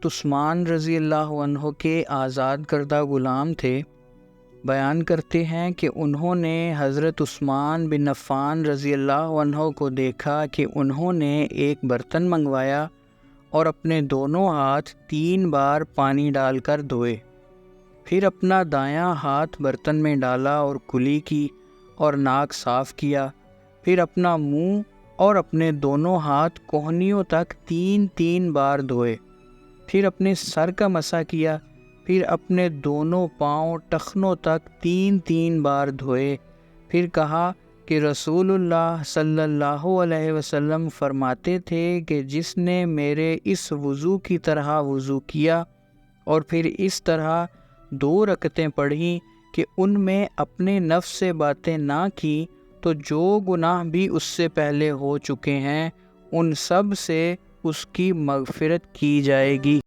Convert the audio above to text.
حضرت عثمان رضی اللہ عنہ کے آزاد کردہ غلام تھے۔ بیان کرتے ہیں کہ انہوں نے حضرت عثمان بن عفان رضی اللہ عنہ کو دیکھا کہ انہوں نے ایک برتن منگوایا اور اپنے دونوں ہاتھ 3 بار پانی ڈال کر دھوئے، پھر اپنا دایاں ہاتھ برتن میں ڈالا اور کلی کی اور ناک صاف کیا، پھر اپنا منہ اور اپنے دونوں ہاتھ کوہنیوں تک 3 بار دھوئے، پھر اپنے سر کا مسح کیا، پھر اپنے دونوں پاؤں ٹخنوں تک 3 بار دھوئے، پھر کہا کہ رسول اللہ صلی اللہ علیہ وسلم فرماتے تھے کہ جس نے میرے اس وضو کی طرح وضو کیا اور پھر اس طرح 2 رکعتیں پڑھیں کہ ان میں اپنے نفس سے باتیں نہ کی، تو جو گناہ بھی اس سے پہلے ہو چکے ہیں ان سب سے اس کی مغفرت کی جائے گی۔